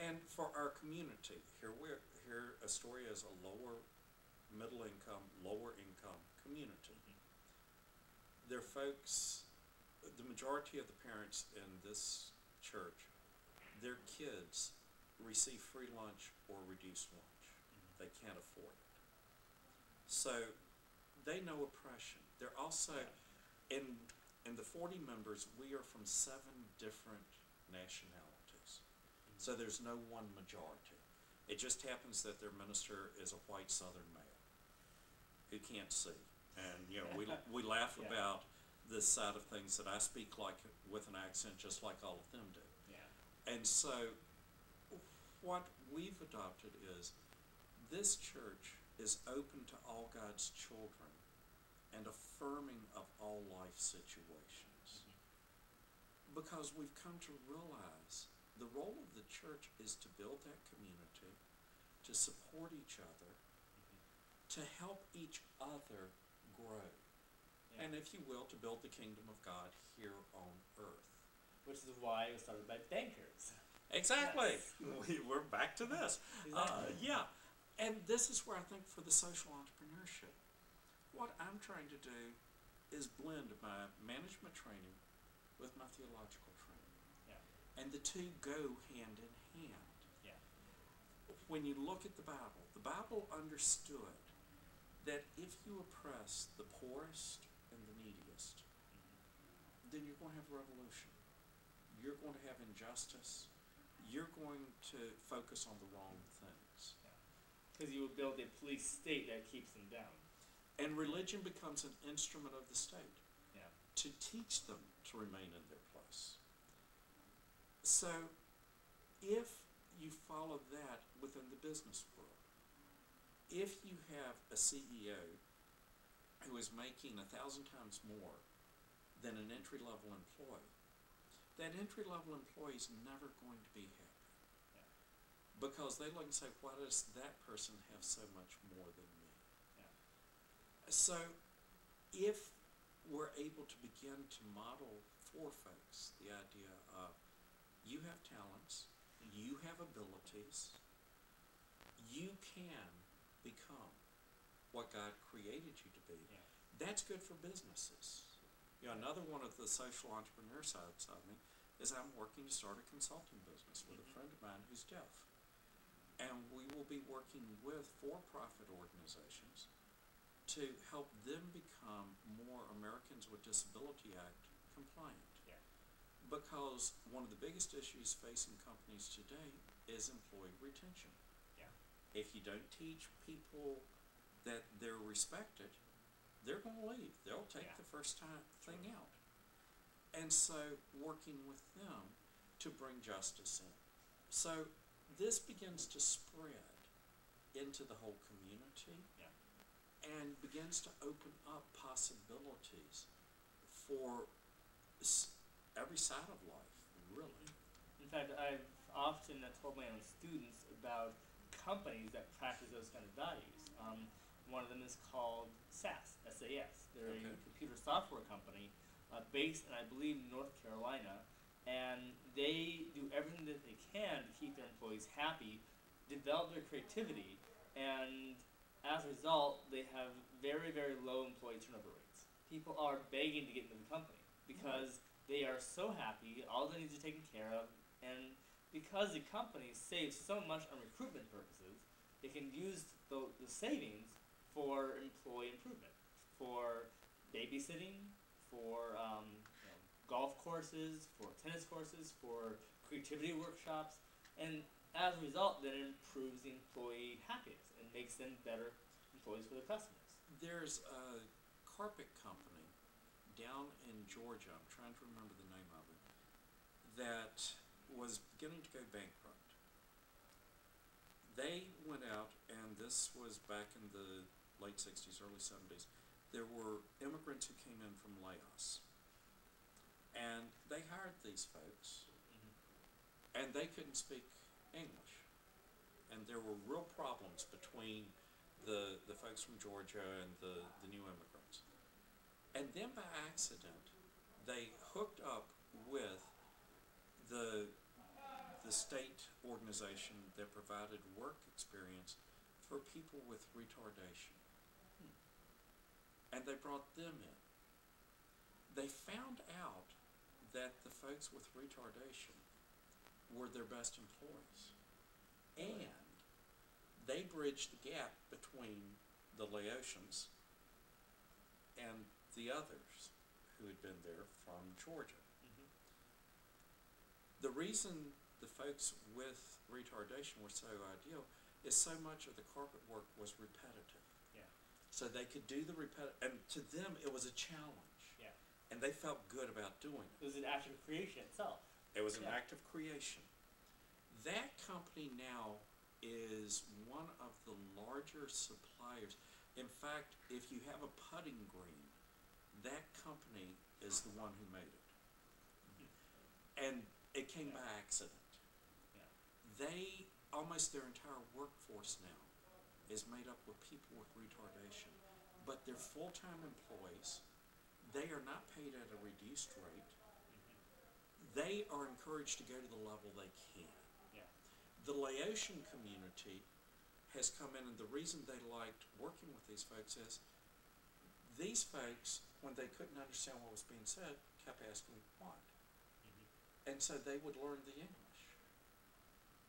And for our community, here Astoria is a middle income, lower income community. There are folks, the majority of the parents in this church, their kids receive free lunch or reduced lunch. They can't afford it. So they know oppression. They're also, in the 40 members, we are from 7 different nationalities. So there's no one majority. It just happens that their minister is a white Southern male who can't see. And we laugh about this side of things, that I speak like with an accent just like all of them do. And so what we've adopted is this church is open to all God's children and affirming of all life situations. Because we've come to realize the role of the church is to build that community, to support each other, to help each other grow. And if you will, to build the kingdom of God here on earth. Which is why it was started by bankers. Exactly. Yes. We're back to this. Exactly. And this is where I think for the social entrepreneurship, what I'm trying to do is blend my management training with my theological training. And the two go hand in hand. When you look at the Bible understood that if you oppress the poorest and the neediest, then you're going to have revolution. You're going to have injustice. You're going to focus on the wrong things. Because you will build a police state that keeps them down. And religion becomes an instrument of the state to teach them to remain in their place. So if you follow that within the business world, if you have a CEO who is making 1,000 times more than an entry-level employee, that entry-level employee is never going to be happy. Because they look and say, why does that person have so much more than me? So if we're able to begin to model for folks the idea of you have talents, you have abilities, you can become what God created you to be. That's good for businesses. Another one of the social entrepreneur sides of me is I'm working to start a consulting business with a friend of mine who's deaf. And we will be working with for-profit organizations to help them become more Americans with Disability Act compliant. Because one of the biggest issues facing companies today is employee retention. If you don't teach people that they're respected, they're going to leave. They'll take the first thing out. And so working with them to bring justice in. So this begins to spread into the whole community and begins to open up possibilities for every side of life, really. In fact, I've often told my own students about companies that practice those kind of values. One of them is called SAS, S-A-S. They're a computer software company based in, I believe, North Carolina, and they do everything that they can to keep their employees happy, develop their creativity, and as a result, they have very, very low employee turnover rates. People are begging to get into the company because they are so happy, all their needs are taken care of, and because the company saves so much on recruitment purposes, they can use the savings for employee improvement, for babysitting, for golf courses, for tennis courses, for creativity workshops, and as a result, then it improves the employee happiness and makes them better employees for their customers. There's a carpet company down in Georgia, I'm trying to remember the name of it, that was beginning to go bankrupt. They went out, and this was back in the late 60s, early 70s. There were immigrants who came in from Laos. And they hired these folks, and they couldn't speak English. And there were real problems between the folks from Georgia and the new immigrants. And then by accident, they hooked up with the the state organization that provided work experience for people with retardation. And they brought them in. They found out that the folks with retardation were their best employees. And they bridged the gap between the Laotians and the others who had been there from Georgia. The reason the folks with retardation were so ideal is so much of the carpet work was repetitive. Yeah. So they could do the and to them it was a challenge. Yeah. And they felt good about doing it. It was an act of creation itself. It was an act of creation. That company now is one of the larger suppliers. In fact, if you have a putting green, that company is the one who made it. And it came by accident. Yeah. They, almost their entire workforce now is made up with people with retardation. But they're full-time employees. They are not paid at a reduced rate. They are encouraged to go to the level they can. Yeah. The Laotian community has come in, and the reason they liked working with these folks is these folks, when they couldn't understand what was being said, kept asking why. And so they would learn the English.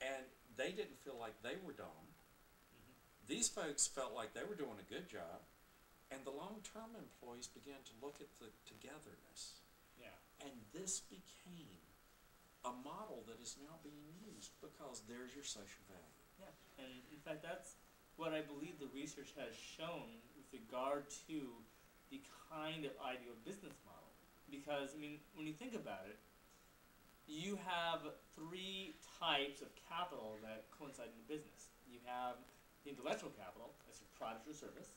And they didn't feel like they were dumb. These folks felt like they were doing a good job. And the long-term employees began to look at the togetherness. Yeah. And this became a model that is now being used because there's your social value. Yeah. And in fact, that's what I believe the research has shown with regard to the kind of ideal business model. Because, I mean, when you think about it, you have three types of capital that coincide in the business. You have the intellectual capital, that's your product or service.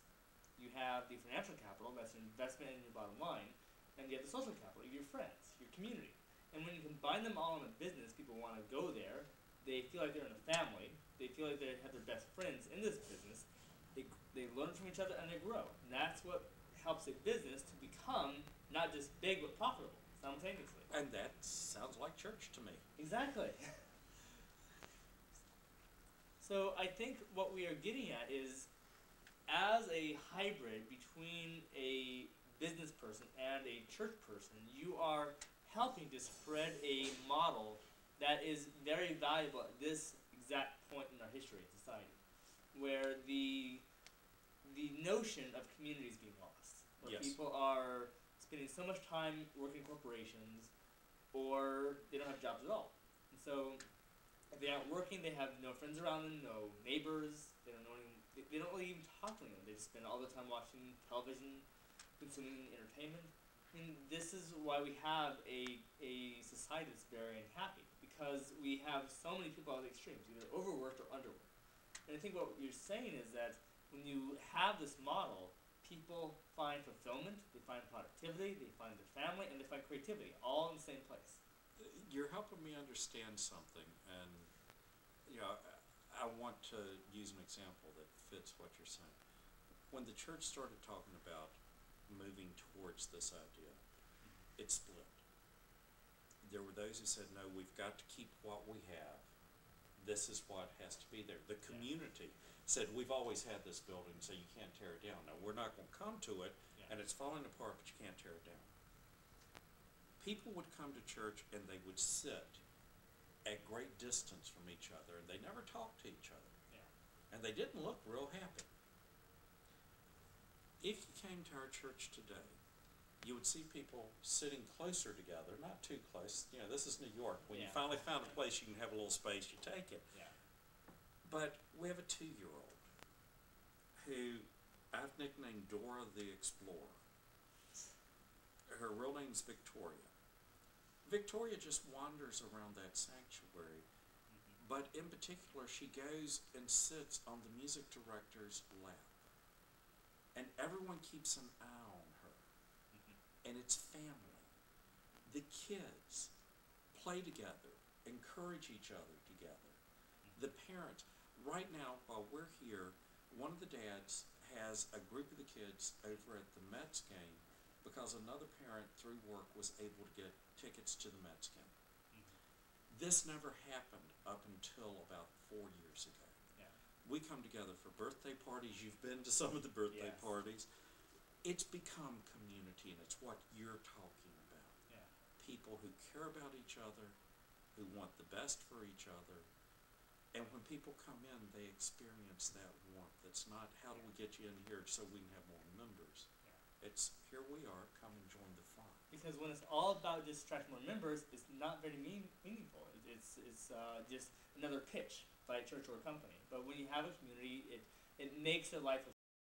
You have the financial capital, that's your investment in your bottom line. And you have the social capital, your friends, your community. And when you combine them all in a business, people want to go there. They feel like they're in a family. They feel like they have their best friends in this business. They learn from each other and they grow. And that's what helps a business to become not just big but profitable simultaneously. And that sounds like church to me. Exactly. So I think what we are getting at is, as a hybrid between a business person and a church person, you are helping to spread a model that is very valuable at this exact point in our history and society, where the notion of community is being lost, where Yes. people are spending so much time working in corporations, or they don't have jobs at all. And so, if they aren't working, they have no friends around them, no neighbors. They don't really even talk to anyone. They just spend all the time watching television, consuming entertainment. And this is why we have a society that's very unhappy, because we have so many people at the extremes, either overworked or underworked. And I think what you're saying is that when you have this model, people find fulfillment, they find productivity, they find their family, and they find creativity, all in the same place. You're helping me understand something, and I want to use an example that fits what you're saying. When the church started talking about moving towards this idea, it split. There were those who said, no, we've got to keep what we have. This is what has to be there. The community said, we've always had this building, so you can't tear it down. Now, we're not going to come to it, and it's falling apart, but you can't tear it down. People would come to church, and they would sit at great distance from each other, and they never talked to each other. And they didn't look real happy. If you came to our church today, you would see people sitting closer together, not too close. This is New York. When you finally found a place you can have a little space, you take it. But we have a 2-year-old who I've nicknamed Dora the Explorer. Her real name's Victoria. Victoria just wanders around that sanctuary, but in particular, she goes and sits on the music director's lap. And everyone keeps an eye on her. And it's family. The kids play together, encourage each other together. The parents, right now, while we're here, one of the dads has a group of the kids over at the Mets game because another parent through work was able to get tickets to the Mets game. This never happened up until about 4 years ago. Yeah. We come together for birthday parties. You've been to some of the birthday Yes. parties. It's become community, and it's what you're talking about. Yeah. People who care about each other, who want the best for each other. And when people come in, they experience that warmth. It's not, how do we get you in here so we can have more members? Yeah. It's, here we are, come and join the fun. Because when it's all about just attracting more members, it's not very meaningful. It's just another pitch by a church or a company. But when you have a community, it makes your life a